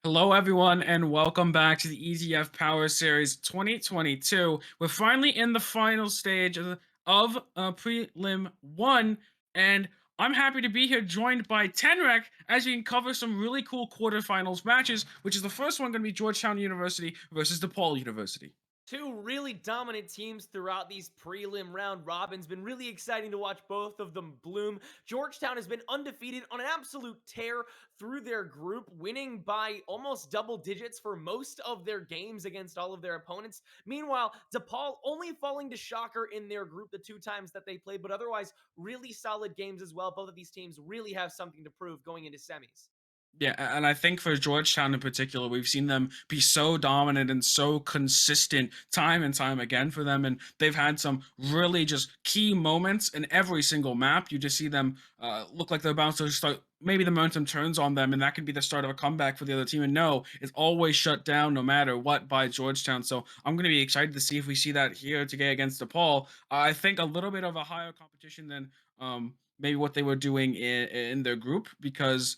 Hello, everyone, and welcome back to the EGF Power Series 2022. We're finally in the final stage of Prelim 1, and I'm happy to be here joined by Tenrek as we can cover some really cool quarterfinals matches, which is the first one going to be Georgetown University versus DePaul University. Two really dominant teams throughout these prelim round robins. Been really exciting to watch both of them bloom. Georgetown has been undefeated on an absolute tear through their group, winning by almost double digits for most of their games against all of their opponents. Meanwhile, DePaul only falling to shocker in their group the two times that they played, but otherwise really solid games as well. Both of these teams really have something to prove going into semis. Yeah, and I think for Georgetown in particular, we've seen them be so dominant and so consistent time and time again for them, and they've had some really just key moments in every single map. You just see them look like they're about to start. Maybe the momentum turns on them, and that could be the start of a comeback for the other team. And no, it's always shut down no matter what by Georgetown. So I'm going to be excited to see if we see that here today against DePaul. I think a little bit of a higher competition than maybe what they were doing in their group because.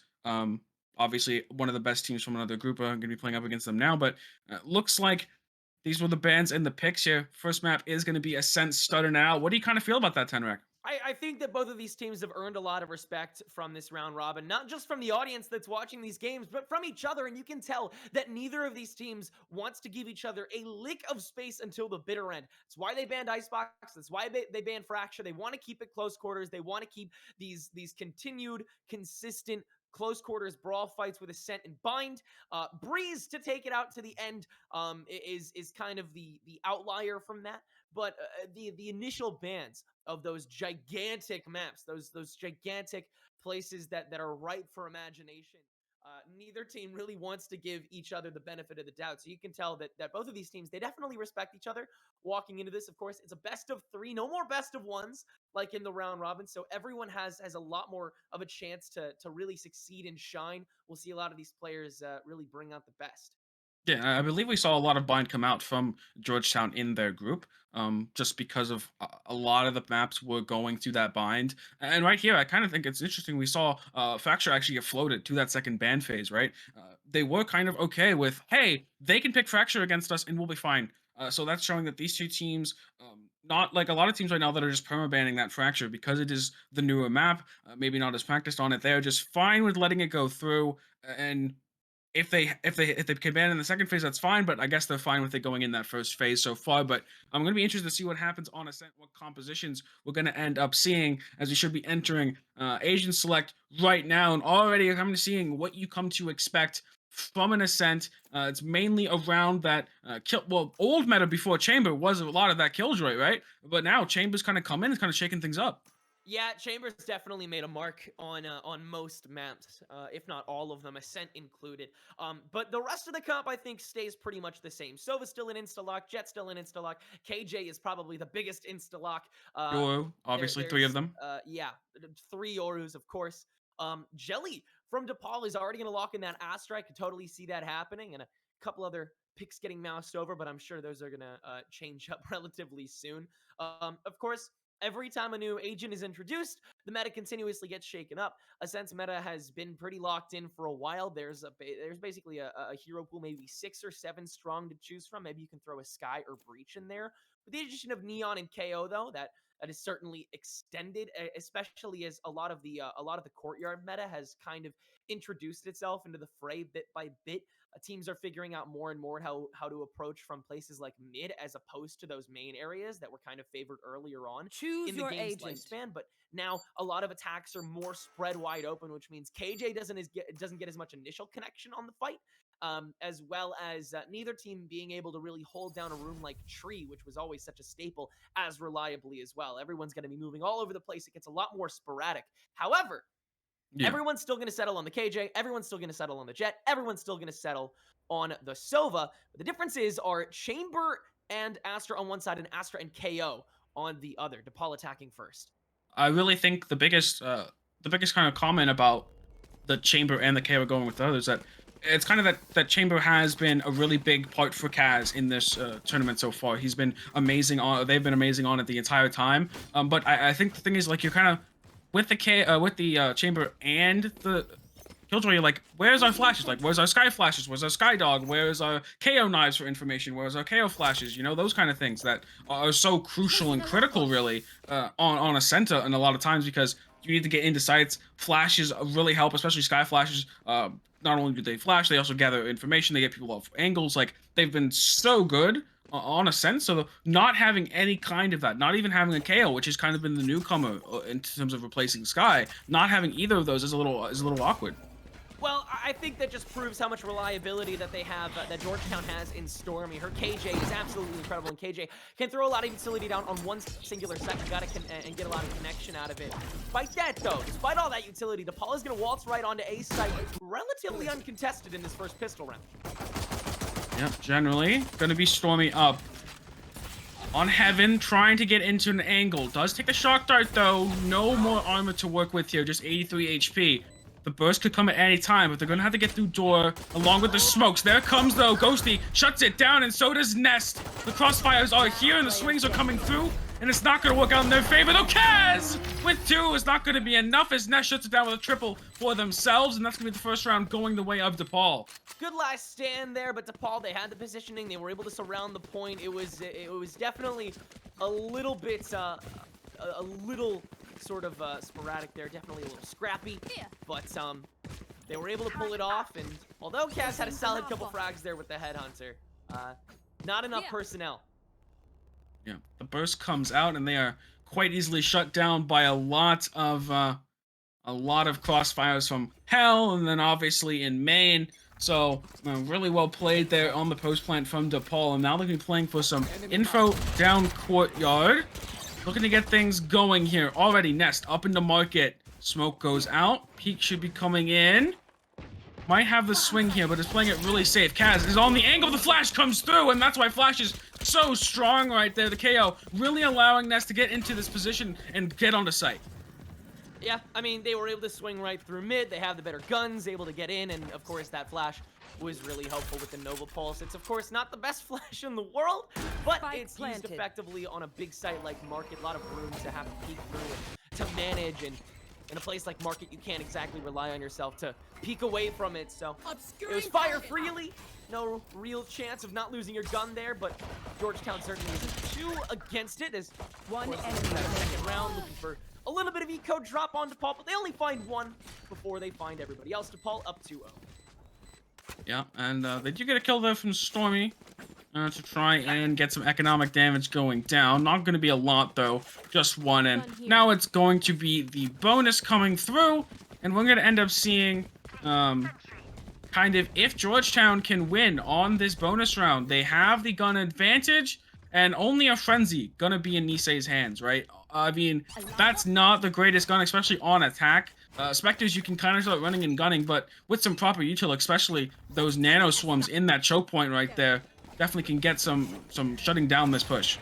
Obviously one of the best teams from another group. I'm going to be playing up against them now, but looks like these were the bands in the picks here. First map is going to be Ascent starting out. What do you kind of feel about that, Tenrek? I think that both of these teams have earned a lot of respect from this round robin, not just from the audience that's watching these games, but from each other. And you can tell that neither of these teams wants to give each other a lick of space until the bitter end. That's why they banned Icebox. That's why they banned Fracture. They want to keep it close quarters. They want to keep these continued, consistent close quarters brawl fights with Ascent and Bind. Breeze to take it out to the end is kind of the outlier from that. But the initial bans of those gigantic maps, those gigantic places that are ripe for imagination. Neither team really wants to give each other the benefit of the doubt. So you can tell that both of these teams, they definitely respect each other walking into this. Of course, it's a best of three, no more best of ones like in the round robin. So everyone has a lot more of a chance to really succeed and shine. We'll see a lot of these players really bring out the best. Yeah, I believe we saw a lot of bind come out from Georgetown in their group, just because of a lot of the maps were going through that bind. And right here, I kind of think it's interesting. We saw Fracture actually get floated to that second ban phase, right? They were kind of okay with, hey, they can pick Fracture against us and we'll be fine. So that's showing that these two teams, not like a lot of teams right now that are just perma banning that Fracture because it is the newer map, maybe not as practiced on it. They're just fine with letting it go through and if they can ban in the second phase, that's fine. But I guess they're fine with it going in that first phase so far. But I'm going to be interested to see what happens on Ascent, what compositions we're going to end up seeing, as we should be entering Asian Select right now, and already I'm seeing what you come to expect from an Ascent. It's mainly around that kill. Well, old meta before Chamber was a lot of that Killjoy, right? But now Chamber's kind of come in, it's kind of shaking things up. Yeah, Chambers definitely made a mark on most maps, if not all of them, Ascent included. But the rest of the comp, I think, stays pretty much the same. Sova's still an insta-lock, Jet's still an insta-lock, KJ is probably the biggest insta-lock. Duo, obviously, three of There's, them. yeah, three Orus, of course. Jelly from DePaul is already going to lock in that Astra. I could totally see that happening, and a couple other picks getting moused over, but I'm sure those are going to change up relatively soon. Of course, every time a new agent is introduced, the meta continuously gets shaken up. Ascent's meta has been pretty locked in for a while. There's basically a hero pool, maybe 6 or 7 strong to choose from. Maybe you can throw a Sky or Breach in there. With the addition of Neon and KO, though, that is certainly extended, especially as a lot of the courtyard meta has kind of introduced itself into the fray bit by bit. Teams are figuring out more and more how to approach from places like mid as opposed to those main areas that were kind of favored earlier on Choose in the your game's agent. lifespan. But now a lot of attacks are more spread wide open, which means KJ doesn't get as much initial connection on the fight. As well as neither team being able to really hold down a room like Tree, which was always such a staple, as reliably as well. Everyone's going to be moving all over the place. It gets a lot more sporadic. However, Yeah. everyone's still going to settle on the KJ. Everyone's still going to settle on the Jet. Everyone's still going to settle on the Sova. But the differences are Chamber and Astra on one side and Astra and KO on the other. DePaul attacking first. I really think the biggest kind of comment about the chamber and the KO going with others that it's kind of that chamber has been a really big part for Kaz in this tournament so far. He's been amazing on. They've been amazing on it the entire time. But I think the thing is like you're kind of with the chamber and the Killjoy, you're like, where's our flashes? Like, where's our sky flashes? Where's our sky dog? Where's our KO knives for information? Where's our KO flashes? You know, those kind of things that are so crucial and critical, really, on a center, and a lot of times because you need to get into sites. Flashes really help, especially sky flashes. Not only do they flash, they also gather information. They get people off angles. Like, they've been so good on a sense. So not having any kind of that, not even having a KO, which has kind of been the newcomer in terms of replacing Sky, not having either of those is a little awkward. Well, I think that just proves how much reliability that they have, that Georgetown has in Stormy. Her KJ is absolutely incredible, and KJ can throw a lot of utility down on one singular second, and get a lot of connection out of it. Despite that, though, despite all that utility, DePaul is going to waltz right onto A site, relatively uncontested in this first pistol round. Yep, generally going to be Stormy up on Heaven, trying to get into an angle. Does take the shock dart, though. No more armor to work with here, just 83 HP. The burst could come at any time, but they're going to have to get through door along with the smokes. There comes, though. Ghosty shuts it down, and so does Nest. The crossfires are here, and the swings are coming through, and it's not going to work out in their favor. Though Kaz with 2 is not going to be enough as Nest shuts it down with a triple for themselves, and that's going to be the first round going the way of DePaul. Good last stand there, but DePaul, they had the positioning. They were able to surround the point. It was definitely a little bit, a little sort of sporadic there, definitely a little scrappy, but they were able to pull it off. And although Kaz had a solid couple frags there with the headhunter, not enough personnel. Yeah, the burst comes out, and they are quite easily shut down by a lot of crossfires from Hell, and then obviously in main. So really well played there on the post plant from DePaul, and now they're going to be playing for some info down courtyard. Looking to get things going here. Already Nest up into market. Smoke goes out. Peak should be coming in. Might have the swing here, but it's playing it really safe. Kaz is on the angle. The flash comes through, and that's why Flash is so strong right there. The KO really allowing Nest to get into this position and get onto site. Yeah, I mean, they were able to swing right through mid. They have the better guns, able to get in, and of course that flash was really helpful with the Nova Pulse. It's of course not the best flash in the world, but it's used effectively on a big site like Market. A lot of room to have to peek through and to manage, and in a place like Market, you can't exactly rely on yourself to peek away from it. So it was fire freely. No real chance of not losing your gun there, but Georgetown certainly isn't too against it, as one enemy second round looking for a little bit of eco drop on DePaul, but they only find one before they find everybody else. DePaul up 2-0. Yeah, and they do get a kill there from Stormy to try and get some economic damage going down. Not going to be a lot, though. Just one, and now it's going to be the bonus coming through, and we're going to end up seeing kind of if Georgetown can win on this bonus round. They have the gun advantage, and only a Frenzy going to be in Nisei's hands, right? I mean, that's not the greatest gun, especially on attack. Spectres, you can kind of start running and gunning, but with some proper util, especially those nano swarms in that choke point right there, definitely can get some shutting down this push.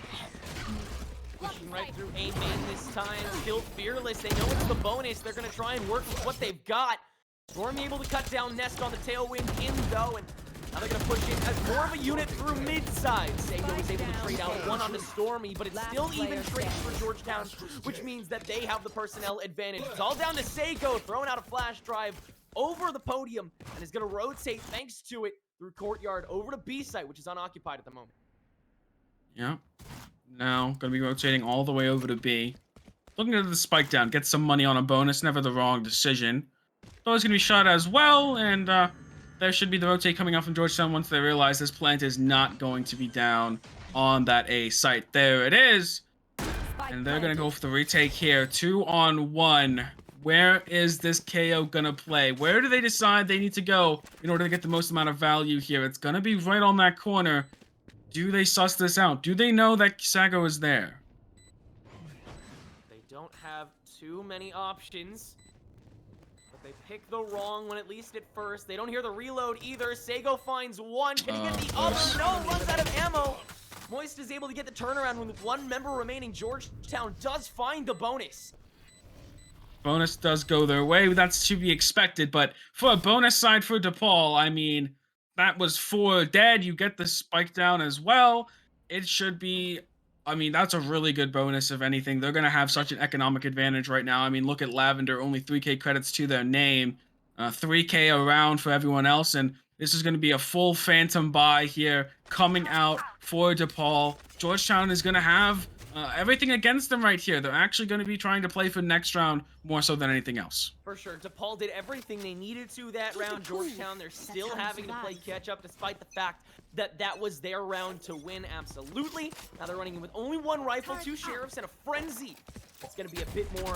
Pushing right through A man this time, still fearless. They know it's the bonus. They're going to try and work with what they've got. Stormy able to cut down Nest on the tailwind in, though, and now they're going to push in as more of a unit through mid-side. Sego is able to trade out one onto Stormy, but it's still even trades for Georgetown, which means that they have the personnel advantage. It's all down to Sego, throwing out a flash drive over the podium, and is going to rotate, thanks to it, through courtyard over to B-site, which is unoccupied at the moment. Yeah. Now, going to be rotating all the way over to B. Looking at the spike down, get some money on a bonus, never the wrong decision. So it's going to be shot as well, and there should be the rotate coming out from Georgetown once they realize this plant is not going to be down on that A site. There it is. And they're going to go for the retake here. 2-on-1. Where is this KO going to play? Where do they decide they need to go in order to get the most amount of value here? It's going to be right on that corner. Do they suss this out? Do they know that Sago is there? They don't have too many options. They pick the wrong one, at least at first. They don't hear the reload either. Sego finds one. Can he get the other? No, runs out of ammo. Moist is able to get the turnaround with one member remaining. Georgetown does find the bonus. Bonus does go their way. That's to be expected. But for a bonus side for DePaul, I mean, that was 4 dead. You get the spike down as well. It should be... I mean, that's a really good bonus, if anything. They're going to have such an economic advantage right now. I mean, look at Lavender, only 3K credits to their name. 3K around for everyone else, and this is going to be a full phantom buy here coming out for DePaul. Georgetown is going to have everything against them right here. They're actually going to be trying to play for next round more so than anything else. For sure. DePaul did everything they needed to that round. Georgetown, they're still having to play catch up despite the fact that that was their round to win. Absolutely. Now they're running in with only one rifle, 2 sheriffs, and a frenzy. It's going to be a bit more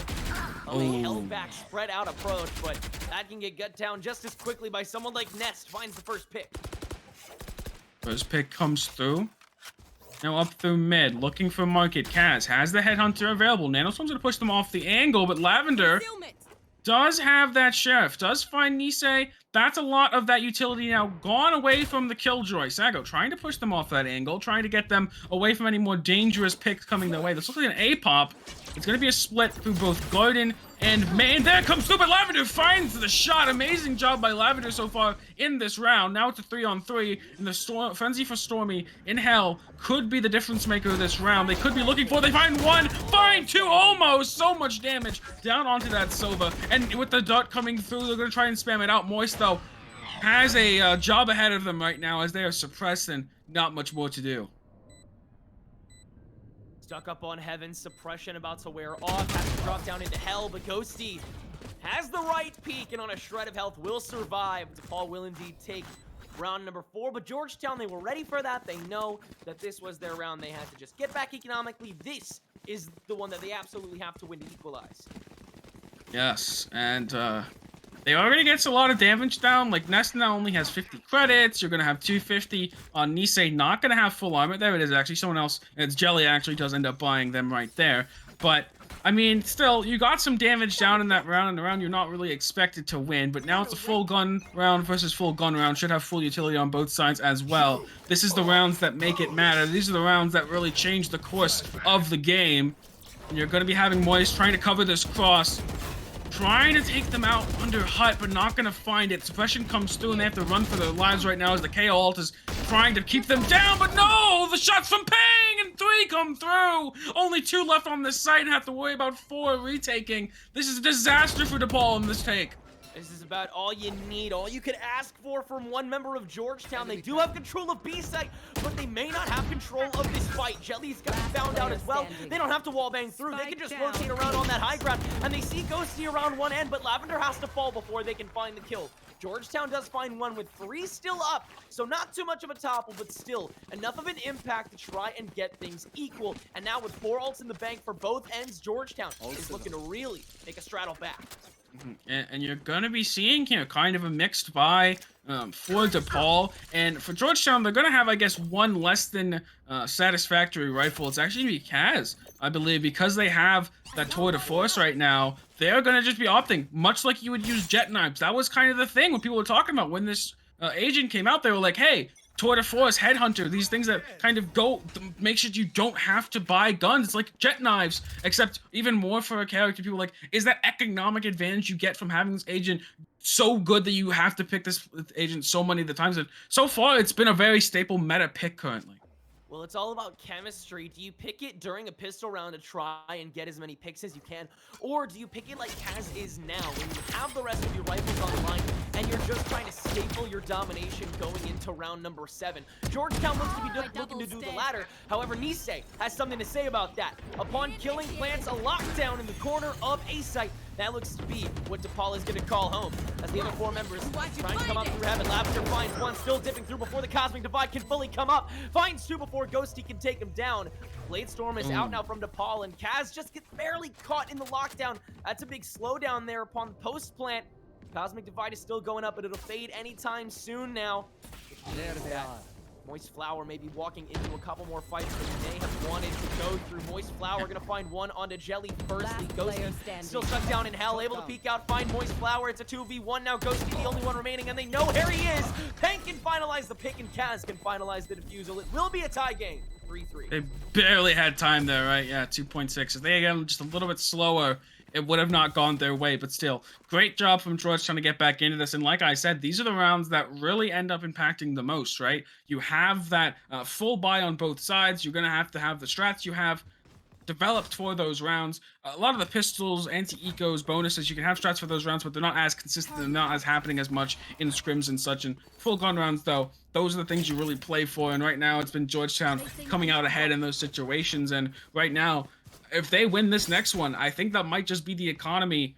of a held back, spread out approach, but that can get gut down just as quickly by someone like Nest. Finds the first pick. First pick comes through. Now up through mid, looking for market. Kaz has the headhunter available. Nanoswarm's gonna push them off the angle, but Lavender does have that sheriff, does find Nisei. That's a lot of that utility now gone away from the Killjoy. Sago trying to push them off that angle, trying to get them away from any more dangerous picks coming their way. This looks like an A-pop. It's going to be a split through both Garden and Main. There comes Stupid Lavender, finds the shot. Amazing job by Lavender so far in this round. Now it's a 3-on-3, and the Frenzy for Stormy in Hell could be the difference maker of this round. They could be looking for, they find 1, find 2, almost! So much damage down onto that Sova. And with the dart coming through, they're going to try and spam it out. Moist, though, has a job ahead of them right now as they are suppressed and not much more to do. Stuck up on Heaven, suppression about to wear off, has to drop down into Hell, but Ghosty has the right peak and on a shred of health will survive. DePaul will indeed take round number 4, but Georgetown, they were ready for that. They know that this was their round. They had to just get back economically. This is the one that they absolutely have to win to equalize. Yes, and they already gets a lot of damage down. Like, Nest now only has 50 credits. You're going to have 250 on Nisei. Not going to have full armor. There it is, actually. Someone else. It's Jelly actually does end up buying them right there. But, I mean, still, you got some damage down in that round. And the round you're not really expected to win. But now it's a full gun round versus full gun round. Should have full utility on both sides as well. This is the rounds that make it matter. These are the rounds that really change the course of the game. And you're going to be having Moist trying to cover this cross. Trying to take them out under hut, but not going to find it. Suppression comes through, and they have to run for their lives right now as the KO ult is trying to keep them down, but no! The shots from Pang, and 3 come through! Only 2 left on this site, and have to worry about 4 retaking. This is a disaster for DePaul in this take. This is about all you need, all you could ask for from one member of Georgetown. They do have control of B site, but they may not have control of this fight. Jelly's got found out as well. They don't have to wallbang through. They can just rotate around on that high ground, and they see Ghosty around one end, but Lavender has to fall before they can find the kill. Georgetown does find one with 3 still up, so not too much of a topple, but still enough of an impact to try and get things equal. And now with 4 ults in the bank for both ends, Georgetown is looking to really make a straddle back. And you're going to be seeing here kind of a mixed buy for DePaul. And for Georgetown, they're going to have, I guess, one less than satisfactory rifle. It's actually going to be Kaz, I believe, because they have that tour de force right now. They're going to just be opting, much like you would use jet knives. That was kind of the thing when people were talking about when this agent came out. They were like, hey, tour de force, headhunter, these things that kind of go make sure you don't have to buy guns. It's like jet knives, except even more for a character. People are like, is that economic advantage you get from having this agent so good that you have to pick this agent so many of the times? And so far, it's been a very staple meta pick currently. Well, it's all about chemistry. Do you pick it during a pistol round to try and get as many picks as you can? Or do you pick it like Kaz is now, when you have the rest of your rifles on the line and you're just trying to staple your domination going into round number 7? Georgetown looks to be looking to do the latter. However, Nisei has something to say about that. Upon killing, plants a lockdown in the corner of A site. That looks to be what DePaul is going to call home, as the other 4 members try and come up through heaven. Lavender finds 1, still dipping through before the Cosmic Divide can fully come up. Finds 2 before Ghosty can take him down. Blade Storm is out now from DePaul, and Kaz just gets barely caught in the lockdown. That's a big slowdown there upon the post plant. Cosmic Divide is still going up, but it'll fade anytime soon now. There they are. Moist Flower may be walking into a couple more fights than he may have wanted to go through. Moist Flower gonna find 1 onto Jelly firstly. Ghosty still stuck down in Hell, able to peek out, find Moist Flower. It's a 2v1 now. Ghosty the only one remaining, and they know here he is. Tank can finalize the pick, and Kaz can finalize the defusal. It will be a tie game. 3-3. They barely had time there, right? Yeah, 2.6. If they got just a little bit slower, it would have not gone their way, but still, great job from George trying to get back into this. And like I said, these are the rounds that really end up impacting the most, right? You have that full buy on both sides. You're going to have the strats you have. developed for those rounds. A lot of the pistols, anti-ecos, bonuses, you can have strats for those rounds, but they're not as consistent and not as happening as much in scrims and such. And full gun rounds, though, those are the things you really play for. And right now, it's been Georgetown coming out ahead in those situations. And right now, if they win this next one, I think that might just be the economy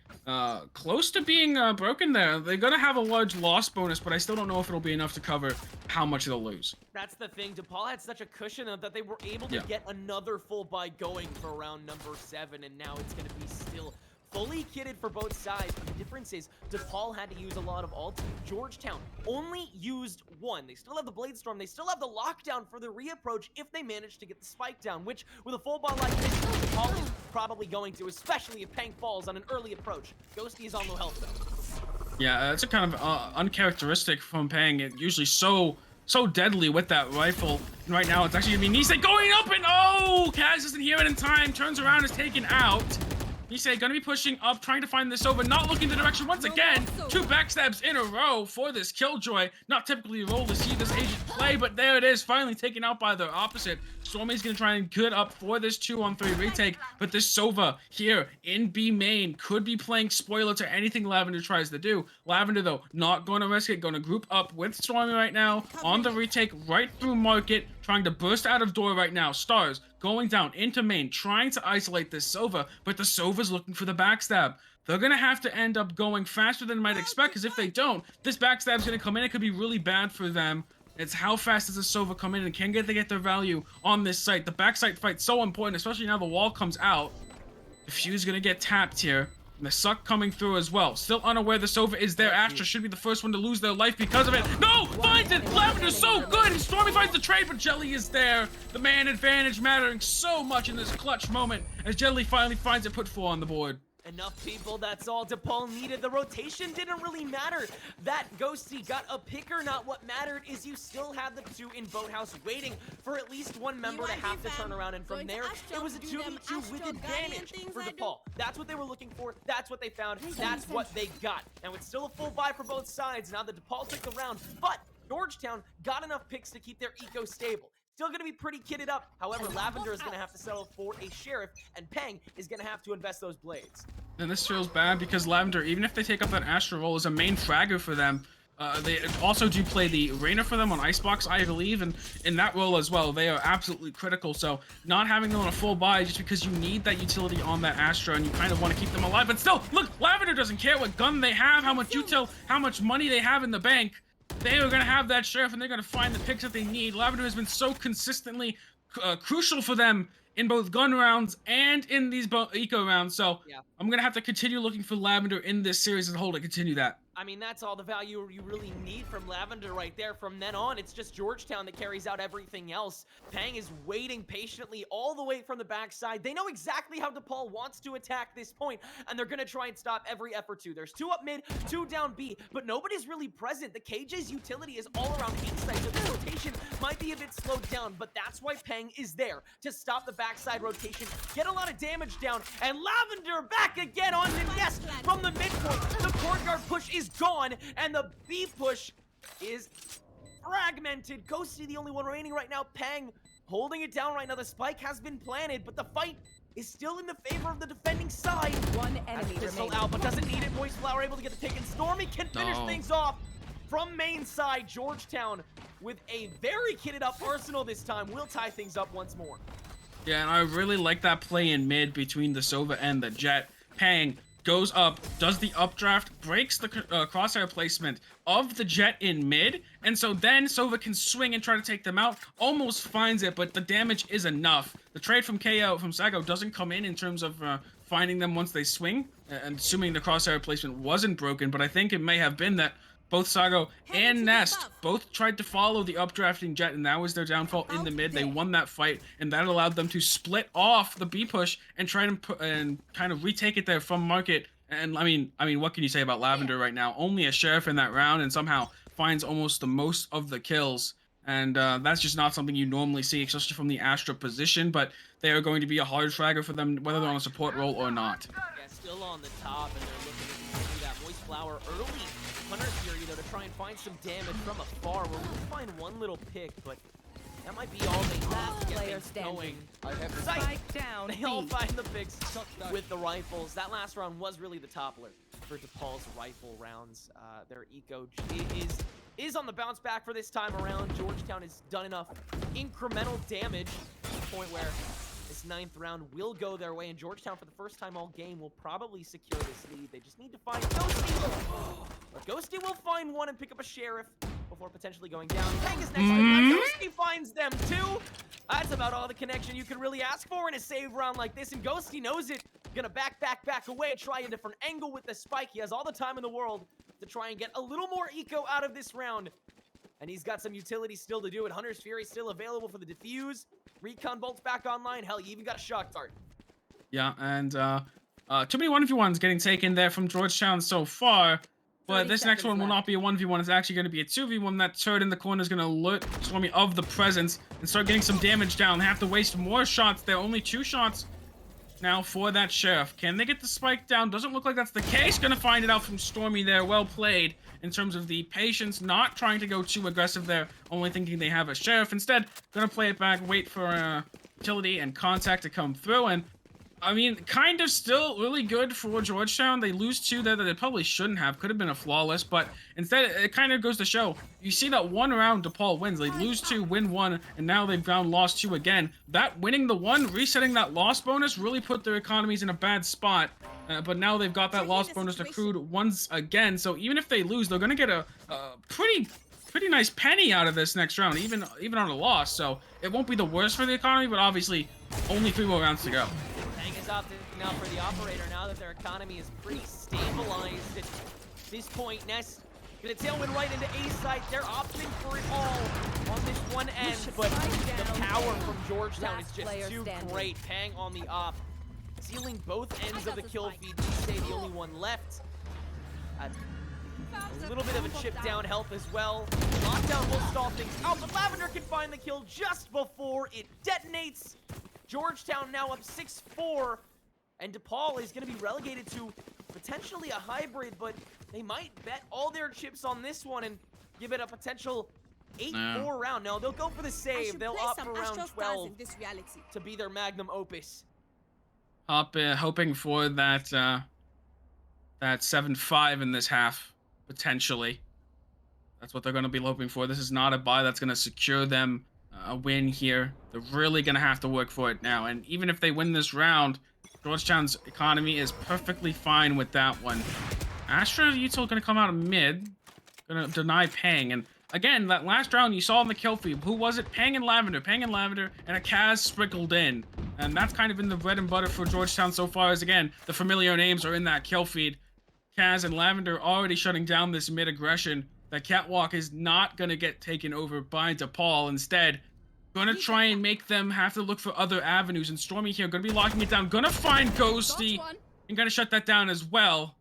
close to being broken there. They're going to have a large loss bonus, but I still don't know if it'll be enough to cover how much they'll lose. That's the thing. DePaul had such a cushion that they were able to get another full buy going for round number 7, and now it's going to be still fully kitted for both sides. But the difference is DePaul had to use a lot of ults. Georgetown only used one. They still have the Blade Storm. They still have the lockdown for the reapproach if they manage to get the spike down, which with a full buy like this, DePaul is probably going to, especially if Pang falls on an early approach. Ghosty is on low health though. Yeah, it's a kind of uncharacteristic from Pang. It usually so deadly with that rifle. And right now, it's actually gonna be Nisei going up, and oh, Kaz doesn't hear it in time. Turns around, is taken out. Nisei gonna be pushing up, trying to find this over, not looking the direction once again. 2 backstabs in a row for this Killjoy. Not typically a role to see this agent play, but there it is, finally taken out by the opposite. Stormy's gonna try and get up for this 2-on-3 retake, but this Sova here in B main could be playing spoiler to anything Lavender tries to do. Lavender, though, not gonna risk it, gonna group up with Stormy right now on the retake right through market, trying to burst out of door right now. Stars going down into main, trying to isolate this Sova, but the Sova's looking for the backstab. They're gonna have to end up going faster than you might expect, because if they don't, this backstab's gonna come in. It could be really bad for them. It's how fast does the Sova come in and can they get their value on this site. The backside fight's so important, especially now the wall comes out. The Fuse gonna get tapped here. And the Suck coming through as well. Still unaware the Sova is there. Astra should be the first one to lose their life because of it. No! Finds it! Lavender's so good! And Stormy finds the trade, but Jelly is there. The man advantage mattering so much in this clutch moment as Jelly finally finds it, put 4 on the board. Enough people, that's all DePaul needed. The rotation didn't really matter. That Ghosty got a picker, not what mattered is you still had the 2 in Boathouse waiting for at least one member to have to turn around, and from there, it was a 2v2 with advantage for DePaul. That's what they were looking for, that's what they found, that's what they got. Now it's still a full buy for both sides now that DePaul took the round, but Georgetown got enough picks to keep their eco stable. Still going to be pretty kitted up. However, Lavender is going to have to settle for a Sheriff, and Pang is going to have to invest those blades. And this feels bad because Lavender, even if they take up that Astra role, is a main fragger for them. They also do play the Reyna for them on Icebox, I believe, and in that role as well, they are absolutely critical. So not having them on a full buy just because you need that utility on that Astra and you kind of want to keep them alive. But still, look, Lavender doesn't care what gun they have, how much util, how much money they have in the bank. They are going to have that Sheriff, and they're going to find the picks that they need. Lavender has been so consistently crucial for them in both gun rounds and in these eco rounds. So I'm going to have to continue looking for Lavender in this series as a whole to continue that. I mean, that's all the value you really need from Lavender right there. From then on, it's just Georgetown that carries out everything else. Pang is waiting patiently all the way from the backside. They know exactly how DePaul wants to attack this point, and they're going to try and stop every effort to. There's 2 up mid, 2 down B, but nobody's really present. The KJ's utility is all around A side, so the rotation might be a bit slowed down, but that's why Pang is there, to stop the backside rotation, get a lot of damage down, and Lavender back again on him. Yes, from the midpoint, the courtyard push is gone, and the B push is fragmented. Ghosty the only one remaining right now. Pang holding it down right now. The spike has been planted, but the fight is still in the favor of the defending side. One enemy pistol remaining. out, but doesn't need it. Moist Flower able to get the pick, and Stormy can finish things off from main side. Georgetown with a very kitted up arsenal this time will tie things up once more. Yeah, and I really like that play in mid between the Sova and the Jet. Pang goes up, does the updraft, breaks the crosshair placement of the Jet in mid, and so then Sova can swing and try to take them out, almost finds it, but the damage is enough. The trade from KO, from Sago, doesn't come in terms of finding them once they swing, and assuming the crosshair placement wasn't broken, but I think it may have been that both Sago and Nest both tried to follow the updrafting Jet, and that was their downfall in the mid. They won that fight, and that allowed them to split off the B push and try and kind of retake it there from market. And I mean, what can you say about Lavender right now? Only a Sheriff in that round, and somehow finds almost the most of the kills. And that's just not something you normally see, especially from the Astra position. But they are going to be a hard fragger for them, whether they're on a support role or not. Yeah, still on the top, and they're looking to continue that Moist Flower early. Hunter Fury, though, to try and find some damage from afar. We're going to find one little pick, but That might be all they have to get Player things going. standing. Spike down. They all B. find the picks with the rifles. That last round was really the toppler for DePaul's rifle rounds. Their eco is on the bounce back for this time around. Georgetown has done enough incremental damage to the point where this 9th round will go their way, and Georgetown, for the first time all game, will probably secure this lead. They just need to find Ghosty. But Ghosty will find one and pick up a sheriff before potentially going down. Pang is next to them. Ghosty finds them too. That's about all the connection you could really ask for in a save round like this, and Ghosty knows it. Gonna back away, try a different angle with the spike. He has all the time in the world to try and get a little more eco out of this round. And he's got some utility still to do it. Hunter's Fury still available for the defuse. Recon Bolt's back online. Hell, you even got a shock dart. Yeah, and too many 1v1s getting taken there from Georgetown so far. But this next one will not be a 1v1. It's actually going to be a 2v1. That turret in the corner is going to alert Stormy of the presence and start getting some damage down. They have to waste more shots. There are only 2 shots now for that sheriff. Can they get the spike down? Doesn't look like that's the case. Going to find it out from Stormy there. Well played in terms of the patience, not trying to go too aggressive there, only thinking they have a sheriff. Instead, going to play it back, wait for utility and contact to come through. And I mean, kind of still really good for Georgetown. They lose 2 there that they probably shouldn't have. Could have been a flawless, but instead it kind of goes to show. You see that 1 round DePaul wins. They lose 2, win 1, and now they've found lost 2 again. That winning the 1, resetting that loss bonus really put their economies in a bad spot. But now they've got that loss bonus accrued once again. So even if they lose, they're going to get a pretty nice penny out of this next round, even on a loss. So it won't be the worst for the economy, but obviously only 3 more rounds to go. Opting now for the operator now that their economy is pretty stabilized at this point. Nest gonna tailwind right into A site. They're opting for it all on this one end, but the power from Georgetown is just too great. Pang on the op, sealing both ends of the kill feed. We say the only one left. A little bit of a chip down health as well. Lockdown will stall things out, but Lavender can find the kill just before it detonates. Georgetown now up 6-4, and DePaul is going to be relegated to potentially a hybrid, but they might bet all their chips on this one and give it a potential 8-4 round. No, they'll go for the save. They'll opt for round 12 to be their magnum opus. Hoping for that 7-5 in this half, potentially. That's what they're going to be hoping for. This is not a bye that's going to secure them a win here. They're really gonna have to work for it now, and even if they win this round, Georgetown's economy is perfectly fine with that one. Astra Util gonna come out of mid, gonna deny Pang, and again, that last round you saw in the kill feed, who was it? Pang and Lavender, and a Kaz sprinkled in, and that's kind of been the bread and butter for Georgetown so far. As again, the familiar names are in that kill feed. Kaz and Lavender already shutting down this mid aggression. That catwalk is not gonna get taken over by DePaul. Instead, gonna try and make them have to look for other avenues. And Stormy here, gonna be locking it down. Gonna find Ghosty and gonna shut that down as well.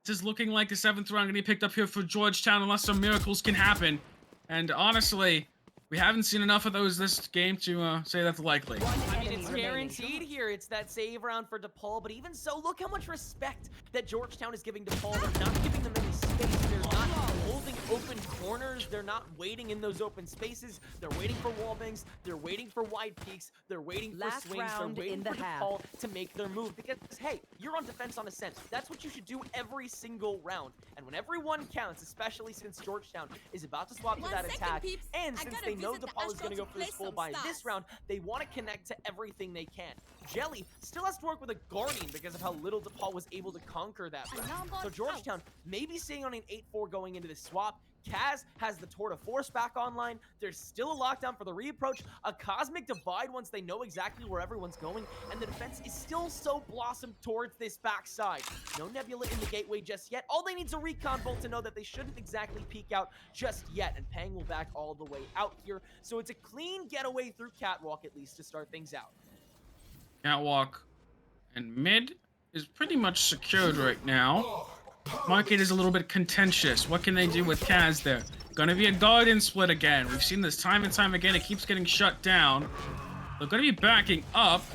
This is looking like the 7th round gonna be picked up here for Georgetown unless some miracles can happen. And honestly, we haven't seen enough of those this game to say that's likely. I mean, it's guaranteed here. It's that save round for DePaul, but even so, look how much respect that Georgetown is giving DePaul. They're not giving them any space. They're not holding open corners. They're not waiting in those open spaces. They're waiting for wall bangs. They're waiting for wide peaks. They're waiting for swings. They're waiting for DePaul to make their move. Because, hey, you're on defense on ascent. That's what you should do every single round. And when every one counts, especially since Georgetown is about to swap to that attack, and since they know DePaul is going to go for this full buy this round, they want to connect to everything they can. Jelly still has to work with a Guardian because of how little DePaul was able to conquer that round. So Georgetown may be sitting on an 8-4 going into this swap. Kaz has the Tour de Force back online. There's still a lockdown for the reapproach, a Cosmic Divide once they know exactly where everyone's going, and the defense is still so blossomed towards this backside. No Nebula in the gateway just yet. All they need is a Recon Bolt to know that they shouldn't exactly peek out just yet, and Pang will back all the way out here. So it's a clean getaway through Catwalk, at least, to start things out. Catwalk and mid is pretty much secured right now. Market is a little bit contentious. What can they do with Kaz there? Gonna be a Guardian split again. We've seen this time and time again. It keeps getting shut down. They're gonna be backing up.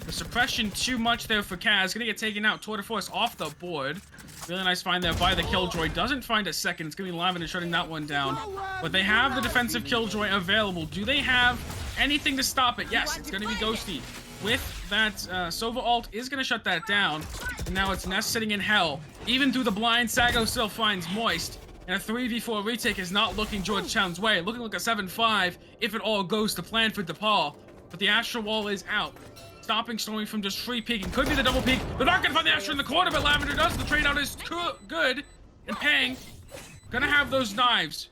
The suppression too much there for Kaz. Gonna get taken out. Tour de Force off the board. Really nice find there by the Killjoy. Doesn't find a second. It's gonna be Lavender shutting that one down. But they have the defensive Killjoy available. Do they have anything to stop it. Yes, it's going to be Ghosty. With that, Sova ult is going to shut that down. And now it's Nest sitting in hell. Even through the blind, Sago still finds Moist. And a 3v4 retake is not looking Georgetown's way. Looking like a 7-5 if it all goes to plan for DePaul. But the Astra wall is out. Stopping Stormy from just free peeking. Could be the double peek. They're not going to find the Astra in the corner, but Lavender does. The trade out is good. And Pang gonna have those knives.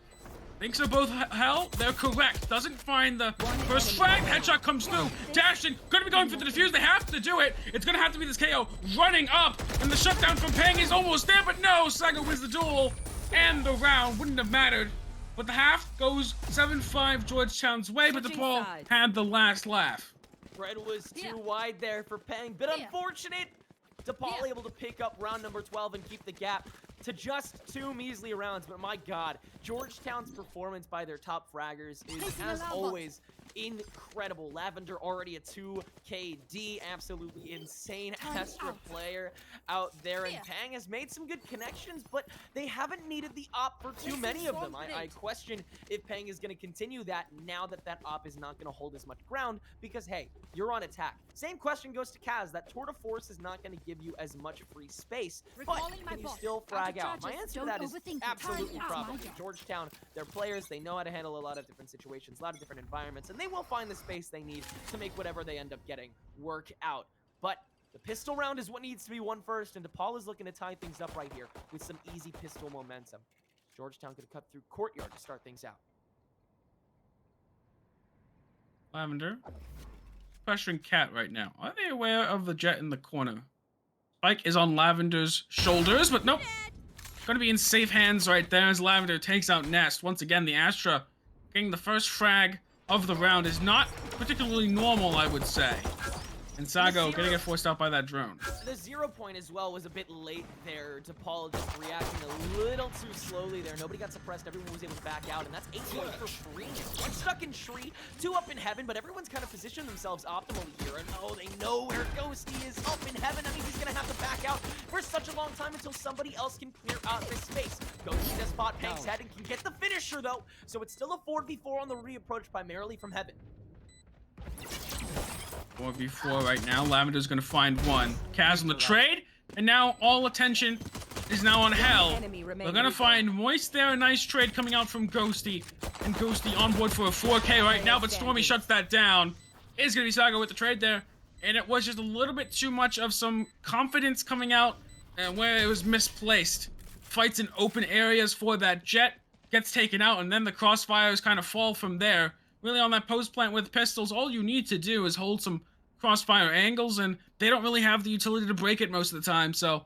Thinks they're both hell. They're correct. Doesn't find the first frag. Headshot comes through. Dashing. Gonna be going for the defuse. They have to do it. It's gonna have to be this KO running up. And the shutdown from Pang is almost there, but no. Sago wins the duel. And the round wouldn't have mattered. But the half goes 7-5 Georgetown's way, but DePaul had the last laugh. Red was too wide there for Pang, but unfortunate. DePaul able to pick up round number 12 and keep the gap to just 2 measly rounds. But my God, Georgetown's performance by their top fraggers is, as always, incredible. Lavender already a 2 KD, absolutely insane Astra player out there. And Pang has made some good connections, but they haven't needed the op for too many of them. I question if Pang is going to continue that now that that op is not going to hold as much ground because, hey, you're on attack. Same question goes to Kaz. That tour de force is not going to give you as much free space, but can you still frag out? My answer to that is absolutely probably. Georgetown, they're players. They know how to handle a lot of different situations, a lot of different environments, and they will find the space they need to make whatever they end up getting work out. But the pistol round is what needs to be won first, and DePaul is looking to tie things up right here with some easy pistol momentum. Georgetown could cut through Courtyard to start things out. Lavender. Pressuring Cat right now. Are they aware of the jet in the corner? Spike is on Lavender's shoulders, but nope. Gonna be in safe hands right there as Lavender takes out Nest. Once again, the Astra getting the first frag of the round is not particularly normal, I would say. And Sago getting it forced out by that drone. The 0 point as well was a bit late there. DePaul just reacting a little too slowly there. Nobody got suppressed. Everyone was able to back out, and that's 8 points for free. 1 stuck in tree, 2 up in heaven, but everyone's kind of positioned themselves optimally here. And oh, they know where Ghosty is up in heaven. I mean, he's going to have to back out for such a long time until somebody else can clear out this space. Ghosty does spot Pang's head and can get the finisher, though. So it's still a 4v4 on the reapproach, primarily from heaven. 4v4 right now. Lavender's gonna find one. Kaz on the trade, and now all attention is now on Hell. We're gonna find Moist there. A nice trade coming out from Ghosty. And Ghosty on board for a 4K right now, but Stormy shuts that down. It's gonna be Sago with the trade there. And it was just a little bit too much of some confidence coming out and where it was misplaced. Fights in open areas for that jet. Gets taken out, and then the crossfires kind of fall from there. Really on that post plant with pistols, all you need to do is hold some crossfire angles, and they don't really have the utility to break it most of the time, so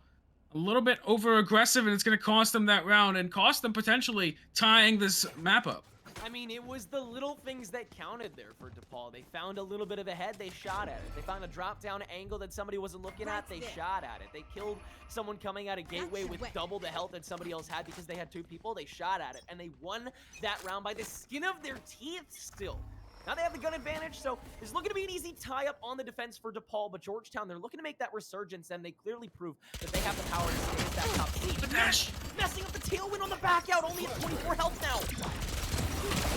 a little bit over aggressive, and it's going to cost them that round and cost them potentially tying this map up. I mean, it was the little things that counted there for DePaul. They found a little bit of a head, they shot at it. They found a drop-down angle that somebody wasn't looking at, they shot at it. They killed someone coming out of gateway with double the health that somebody else had because they had 2 people, they shot at it. And they won that round by the skin of their teeth still. Now they have the gun advantage, so it's looking to be an easy tie-up on the defense for DePaul, but Georgetown, they're looking to make that resurgence, and they clearly prove that they have the power to stay at that top lead. But Nash messing up the tailwind on the back out, only at 24 health now.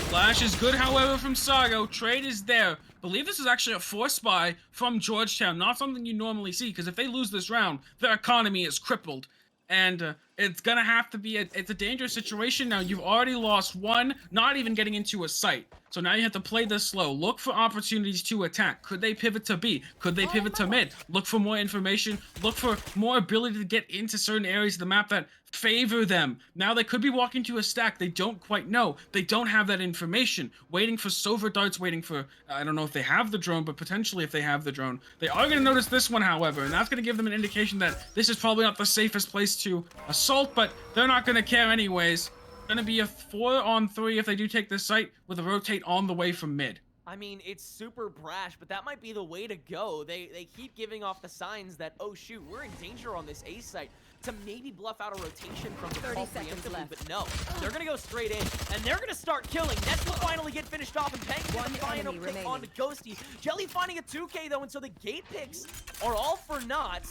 Flash is good, however, from Sago. Trade is there. Believe this is actually a force buy from Georgetown. Not something you normally see, because if they lose this round, their economy is crippled. And it's gonna have to be it's a dangerous situation now. You've already lost 1, not even getting into a site. So now you have to play this slow. Look for opportunities to attack. Could they pivot to B? Could they pivot to mid? Look for more information. Look for more ability to get into certain areas of the map that favor them. Now they could be walking to a stack. They don't quite know. They don't have that information. Waiting for Sova darts, waiting for, I don't know if they have the drone, but potentially if they have the drone. They are going to notice this one, however, and that's going to give them an indication that this is probably not the safest place to assault, but they're not going to care anyways. Going to be a 4-on-3 if they do take this site with a rotate on the way from mid. I mean, it's super brash, but that might be the way to go. They keep giving off the signs that, oh shoot, we're in danger on this A site, to maybe bluff out a rotation from the 30 seconds left. But no, they're gonna go straight in, and they're gonna start killing. Nets will finally get finished off, and Pang's gonna final pick onto Ghosty. Jelly finding a 2K though, and so the gate picks are all for naught.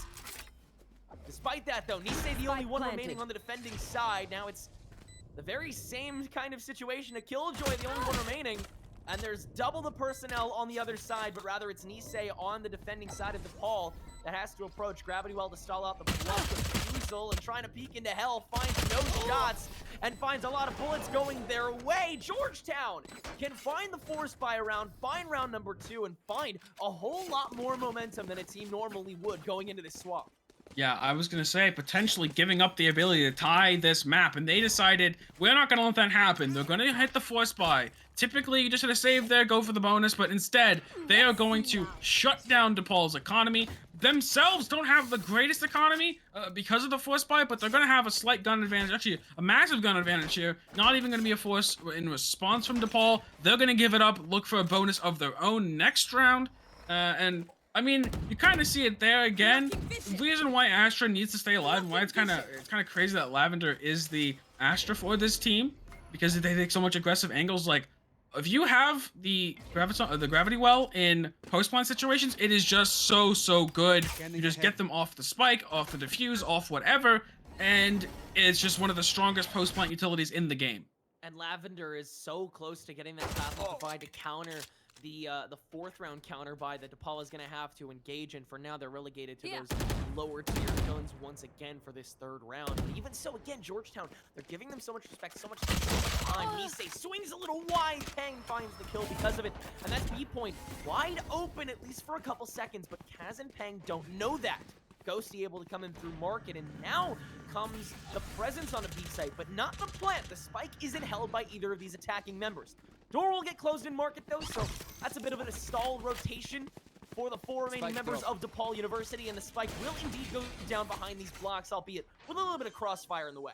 Despite that though, Nisei the only one remaining on the defending side. Now it's the very same kind of situation. A Killjoy, the only one remaining. And there's double the personnel on the other side, but rather it's Nisei on the defending side of DePaul that has to approach. Gravity Well to stall out the block of Weasel and trying to peek into hell, finds no shots and finds a lot of bullets going their way. Georgetown can find the force buy round, find round number 2, and find a whole lot more momentum than a team normally would going into this swap. Yeah, I was gonna say potentially giving up the ability to tie this map, and they decided we're not gonna let that happen. They're gonna hit the force buy. Typically, you just hit a save there, go for the bonus, but instead they are going to shut down DePaul's economy. Themselves don't have the greatest economy because of the force buy, but they're gonna have a slight gun advantage, actually a massive gun advantage here. Not even gonna be a force in response from DePaul. They're gonna give it up, look for a bonus of their own next round, and I mean, you kind of see it there again. The reason why Astra needs to stay alive, and why it's kind of crazy that Lavender is the Astra for this team, because they take so much aggressive angles. Like, if you have the gravity well in post plant situations, it is just so good. You just get them off the spike, off the defuse, off whatever, and it's just one of the strongest post plant utilities in the game. And Lavender is so close to getting that Plasma Divide to counter the 4th round counter buy that DePaul is going to have to engage in. For now, they're relegated to those lower tier guns once again for this 3rd round. But even so, again, Georgetown, they're giving them so much respect, so much time. Nisei swings a little wide. Pang finds the kill because of it. And that's B point wide open, at least for a couple seconds. But Kaz and Pang don't know that. Ghosty able to come in through market, and now comes the presence on the B site, but not the plant. The spike isn't held by either of these attacking members. Door will get closed in market though, so that's a bit of a stall rotation for the 4 remaining members of DePaul University, and the spike will indeed go down behind these blocks, albeit with a little bit of crossfire in the way.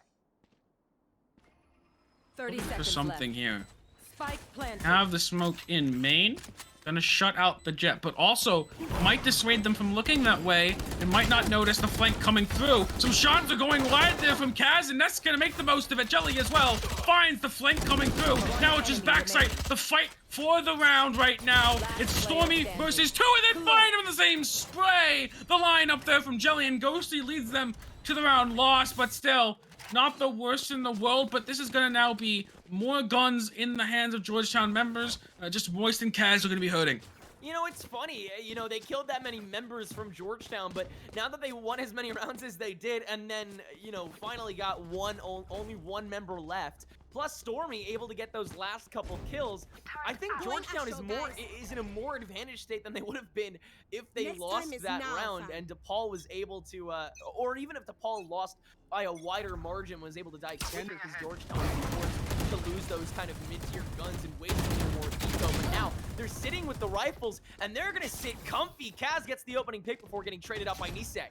30 For seconds something left. here. Spike planted. Have the smoke in main. Gonna shut out the jet, but also might dissuade them from looking that way and might not notice the flank coming through. Some shots are going wide there from Kaz, and that's gonna make the most of it. Jelly as well finds the flank coming through. Now it's just backside. The fight for the round right now. It's Stormy versus 2, and then find him in the same spray. The line up there from Jelly, and Ghosty leads them to the round lost, but still not the worst in the world. But this is gonna now be more guns in the hands of Georgetown members. Just Moist and Kaz are gonna be hurting. You know, it's funny, you know, they killed that many members from Georgetown, but now that they won as many rounds as they did, and then, you know, finally got only one member left, plus Stormy able to get those last couple kills, I think Georgetown is in a more advantaged state than they would have been if they lost that round, and DePaul was able to, or even if DePaul lost by a wider margin, was able to die quicker, because Georgetown was forced to lose those kind of mid-tier guns and waste a little more eco. But now they're sitting with the rifles, and they're gonna sit comfy. Kaz gets the opening pick before getting traded out by Nisei.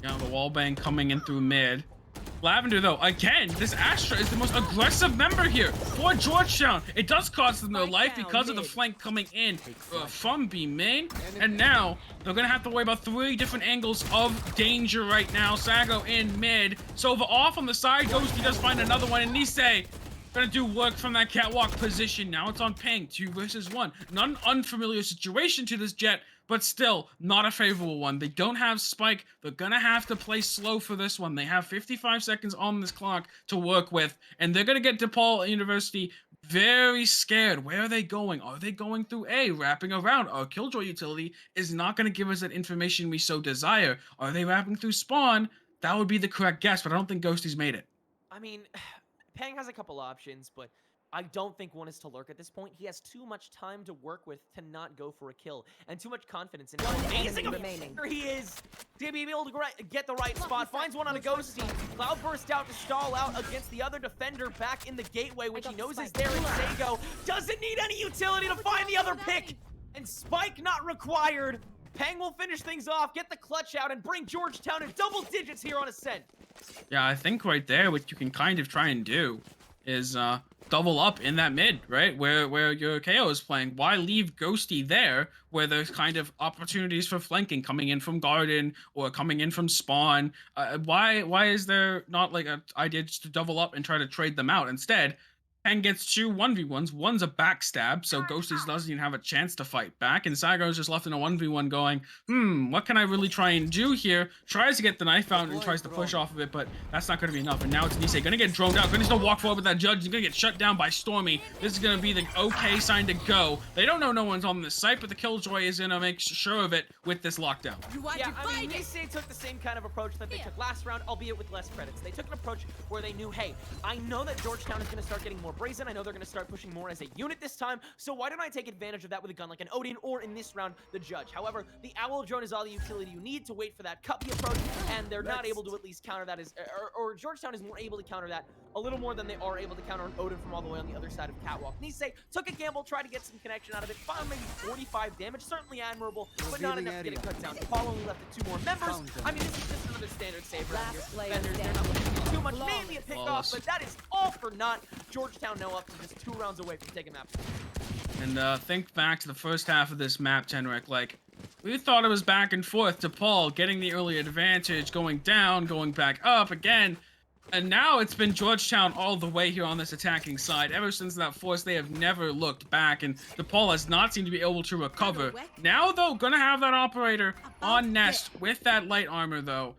Yeah, the wall bang coming in through mid. Lavender, though, again, this Astra is the most aggressive member here for Georgetown. It does cost them their life because of the flank coming in from B main. And now they're going to have to worry about 3 different angles of danger right now. Sago in mid. Sova off on the side. Ghosty does find another one. And Nisei gonna do work from that catwalk position. Now it's on Pang, 2 versus 1. Not an unfamiliar situation to this jet, but still not a favorable one. They don't have spike. They're gonna have to play slow for this one. They have 55 seconds on this clock to work with, and they're gonna get DePaul University very scared. Where are they going? Are they going through A, wrapping around? Our Killjoy utility is not gonna give us that information we so desire. Are they wrapping through spawn? That would be the correct guess, but I don't think Ghosty's made it. I mean, Pang has a couple options, but I don't think one is to lurk at this point. He has too much time to work with to not go for a kill, and too much confidence in how amazing a player he is to be able to get the right spot. Finds one on a Ghosty. Cloud burst out to stall out against the other defender back in the gateway, which he knows is there in Sago. Doesn't need any utility to find the other pick, and spike not required. Pang will finish things off, get the clutch out, and bring Georgetown in double digits here on Ascent. Yeah, I think right there what you can kind of try and do is double up in that mid, right? Where your KO is playing. Why leave Ghosty there where there's kind of opportunities for flanking coming in from Garden or coming in from Spawn? Why is there not like an idea just to double up and try to trade them out? Instead, Peng gets 2 1v1s. One's a backstab, so Ghosties doesn't even have a chance to fight back. And Saigo's just left in a 1v1 going, what can I really try and do here? Tries to get the knife out and tries to push off of it, but that's not going to be enough. And now it's Nisei gonna get droned out. Gonna still walk forward with that judge. He's gonna get shut down by Stormy. This is gonna be the okay sign to go. They don't know no one's on this site, but the Killjoy is gonna make sure of it with this lockdown. Yeah, I mean, Nisei took the same kind of approach that they took last round, albeit with less credits. They took an approach where they knew, hey, I know that Georgetown is going to start getting more brazen. I know they're going to start pushing more as a unit this time, so why don't I take advantage of that with a gun like an Odin, or in this round, the Judge. However, the Owl Drone is all the utility you need to wait for that Cuppy approach, and they're not able to at least counter that, or Georgetown is more able to counter that a little more than they are able to counter an Odin from all the way on the other side of Catwalk. Nisei took a gamble, tried to get some connection out of it, found maybe 45 damage, certainly admirable, but not enough to get it cut down. DePaul only left with 2 more members. I mean, this is just another standard save round here. Defenders, they're not looking to do too much, maybe a pick off, but that is all for naught. Georgetown now up to just 2 rounds away from taking map. And think back to the first half of this map, Tenric. Like, we thought it was back and forth. DePaul getting the early advantage, going down, going back up again. And now it's been Georgetown all the way here on this attacking side. Ever since that force, they have never looked back, and DePaul has not seemed to be able to recover. Now, though, gonna have that operator on Nest with that light armor, though.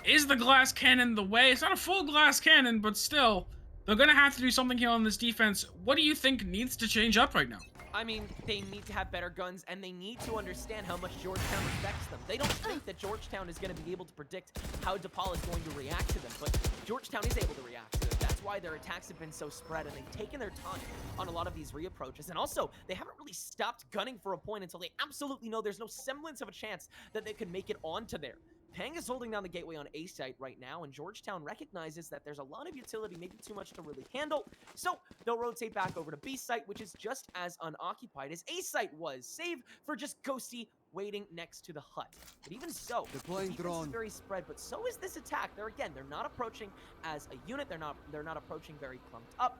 Is the glass cannon the way? It's not a full glass cannon, but still, they're gonna have to do something here on this defense. What do you think needs to change up right now? I mean, they need to have better guns, and they need to understand how much Georgetown respects them. They don't think that Georgetown is going to be able to predict how DePaul is going to react to them, but Georgetown is able to react to them. That's why their attacks have been so spread, and they've taken their time on a lot of these reapproaches. And also, they haven't really stopped gunning for a point until they absolutely know there's no semblance of a chance that they could make it onto there. Peng is holding down the gateway on A site right now, and Georgetown recognizes that there's a lot of utility, maybe too much to really handle. So they'll rotate back over to B site, which is just as unoccupied as A site was, save for just Ghosty waiting next to the hut. But even so, the defense is very spread, but so is this attack. They're not approaching as a unit. They're not approaching very clumped up,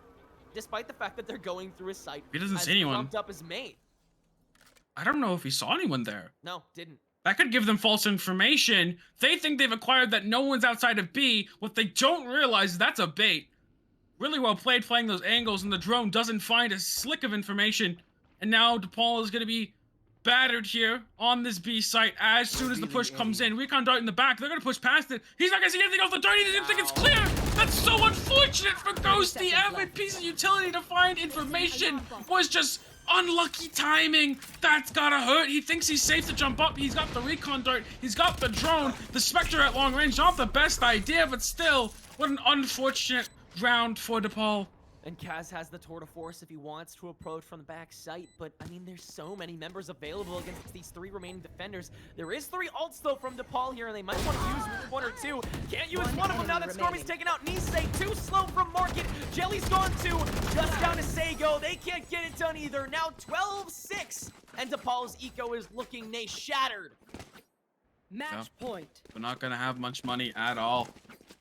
despite the fact that they're going through a site he doesn't see anyone clumped up as main. I don't know if he saw anyone there. No, didn't. That could give them false information. They think they've acquired that no one's outside of B. What they don't realize is that's a bait. Really well played playing those angles, and the drone doesn't find a slick of information. And now DePaul is going to be battered here on this B site as soon as the push comes in. Recon Dart in the back. They're going to push past it. He's not going to see anything off the dart. He didn't think it's clear. That's so unfortunate for Ghosty. Every piece of utility to find information was just unlucky timing. That's gotta hurt. He thinks he's safe to jump up. He's got the recon dart. He's got the drone. The Spectre at long range. Not the best idea, but still, what an unfortunate round for DePaul. And Kaz has the tour de force if he wants to approach from the back site, but I mean, there's so many members available against these 3 remaining defenders. There is 3 ults though from DePaul here, and they might want to use 1 or 2. Can't use one of them now that Stormy's taken out. Nisei too slow from Market. Jelly's gone too. Just down to Seigo. They can't get it done either. Now 12-6, and DePaul's eco is looking shattered. Match point. We're not gonna have much money at all.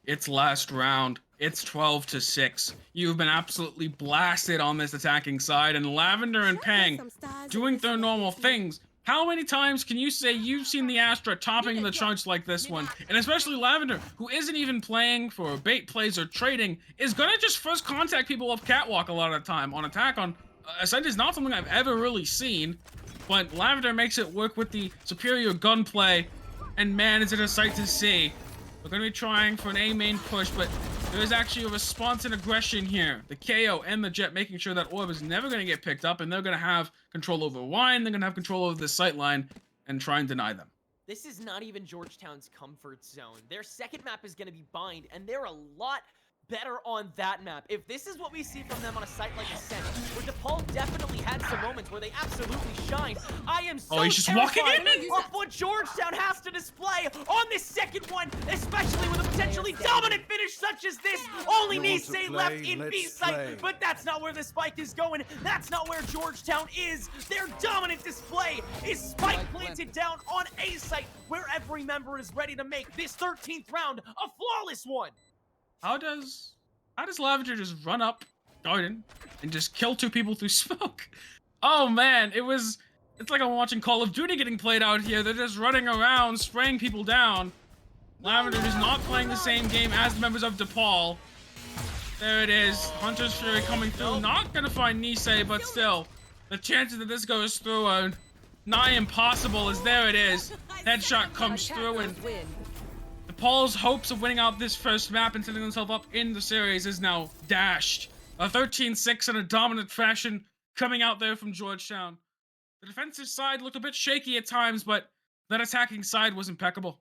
It's last round. It's 12-6. You've been absolutely blasted on this attacking side, and Lavender and Peng doing their normal things. How many times can you say you've seen the Astra topping the charts like this one? And especially Lavender, who isn't even playing for bait plays or trading, is gonna just first contact people off Catwalk a lot of the time. On attack on Ascent is not something I've ever really seen, but Lavender makes it work with the superior gunplay, and man, is it a sight to see. We're going to be trying for an A main push, but there is actually a response and aggression here. The KO and the Jet making sure that Orb is never going to get picked up, and they're going to have control over Wine, they're going to have control over this sight line, and try and deny them. This is not even Georgetown's comfort zone. Their second map is going to be Bind, and they're a lot better on that map. If this is what we see from them on a site like Ascent, where DePaul definitely had some moments where they absolutely shined, I am so he's just walking in of what Georgetown has to display on this second one, especially with a potentially dominant finish such as this. Only Nisei left in B site, but that's not where the spike is going. That's not where Georgetown is. Their dominant display is spike planted down on A site, where every member is ready to make this 13th round a flawless one. How does Lavender just run up Garden and just kill 2 people through smoke? Oh man, it's like I'm watching Call of Duty getting played out here. They're just running around, spraying people down. Lavender is not playing the same game as the members of DePaul. There it is. Hunter's Fury coming through. Nope. Not gonna find Nisei, but still, the chances that this goes through are nigh impossible. As there it is. Headshot comes through, and Win. DePaul's hopes of winning out this first map and setting themselves up in the series is now dashed. A 13-6 in a dominant fashion coming out there from Georgetown. The defensive side looked a bit shaky at times, but that attacking side was impeccable.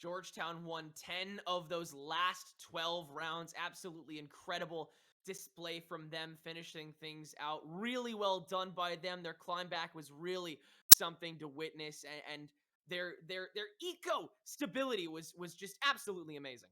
Georgetown won 10 of those last 12 rounds. Absolutely incredible display from them, finishing things out. Really well done by them. Their climb back was really something to witness, and their eco stability was just absolutely amazing.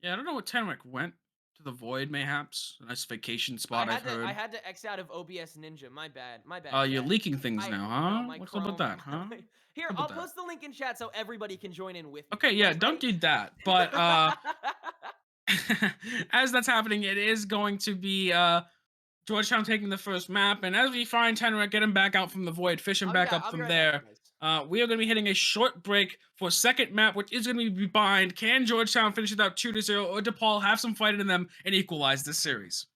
Yeah, I don't know what Tenric went to the Void, mayhaps. A nice vacation spot, I've heard. I had to X out of OBS Ninja. My bad. My bad. You're chat. leaking things now, huh? My What's up with Chrome. that, huh? Here, What's up I'll with that? post the link in chat so everybody can join in with me. Okay, yeah, Guys don't ready? do that. But as that's happening, it is going to be Georgetown taking the first map, and as we find Tenric, get him back out from the Void, fish him back up I'll be from right there. back, guys. We are going to be hitting a short break for second map, which is going to be Bind. Can Georgetown finish without 2-0, or DePaul have some fight in them and equalize this series?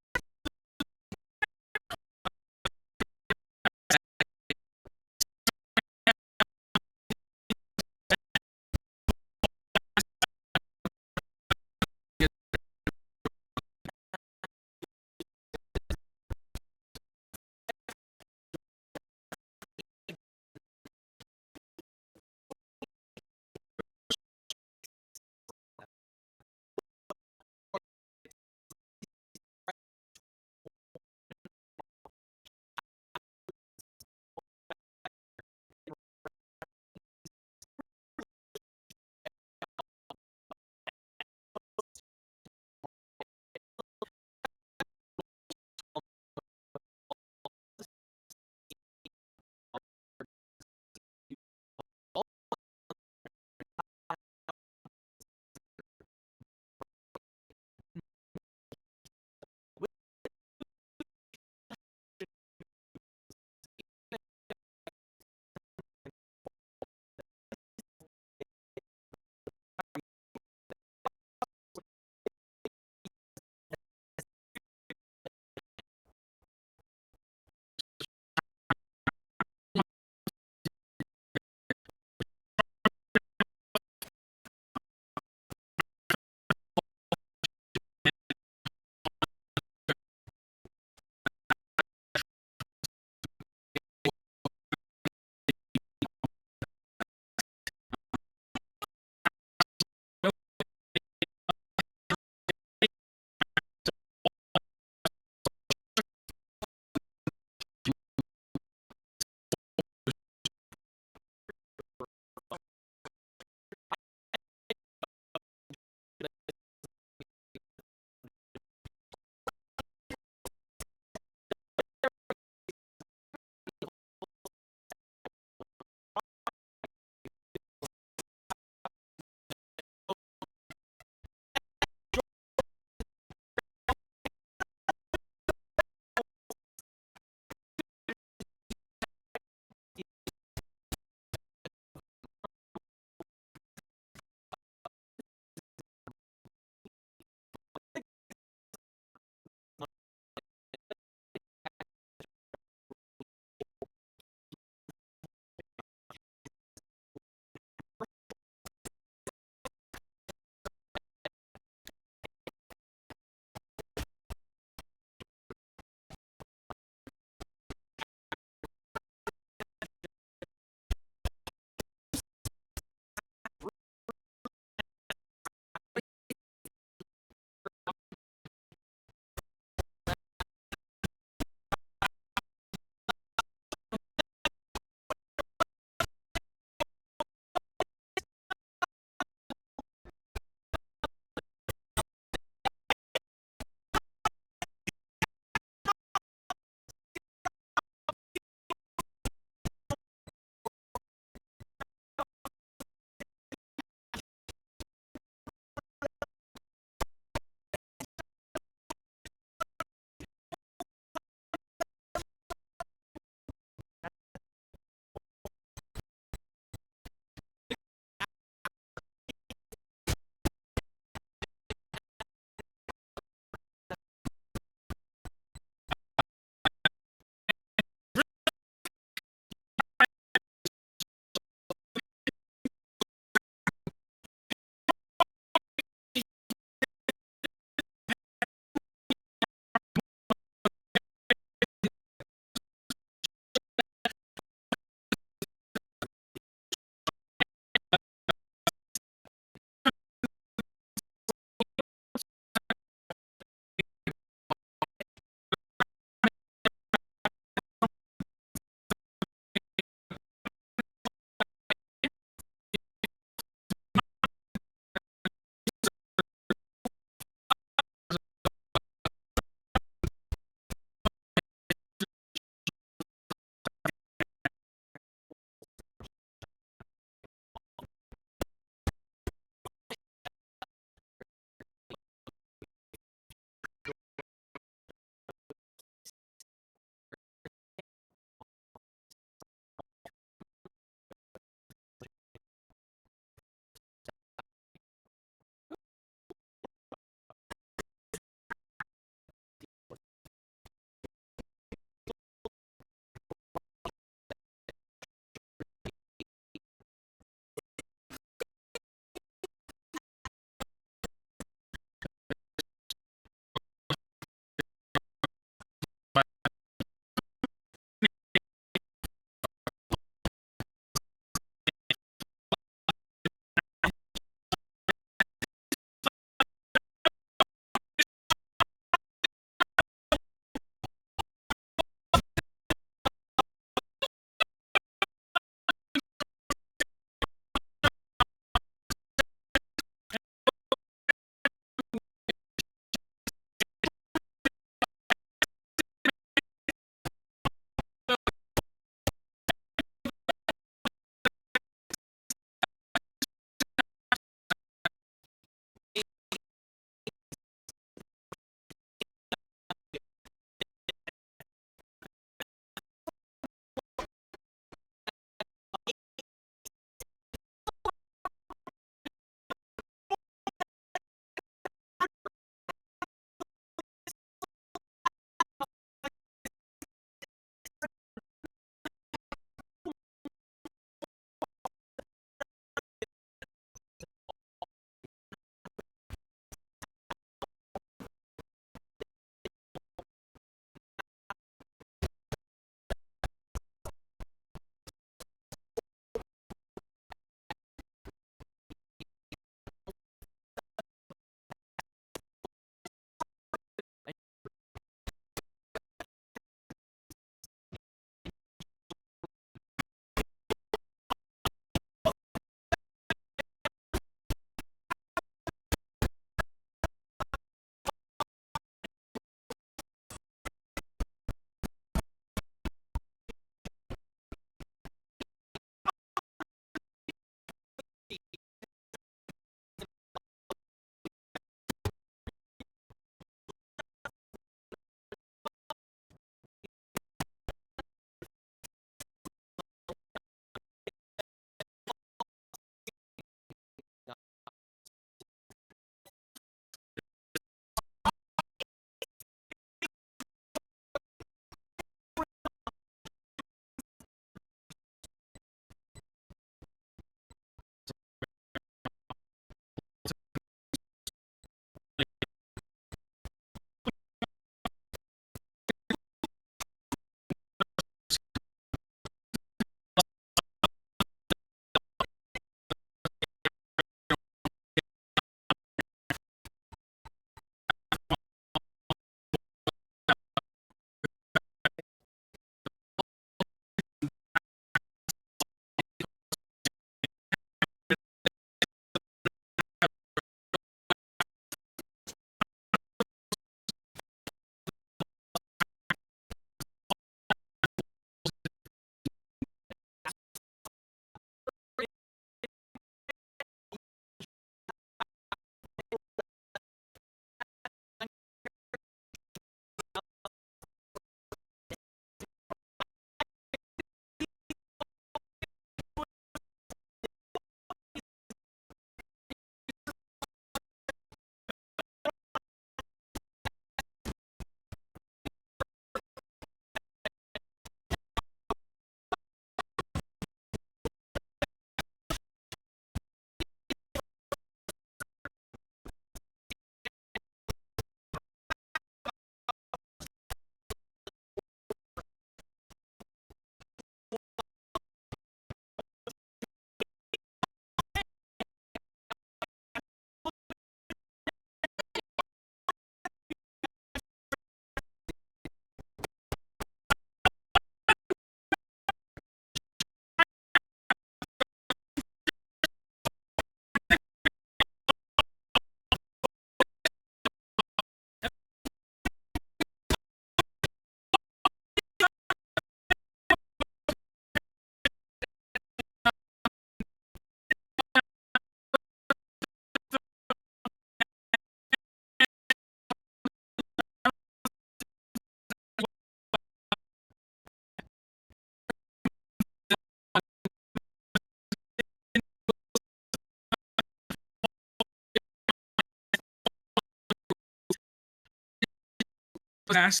Pass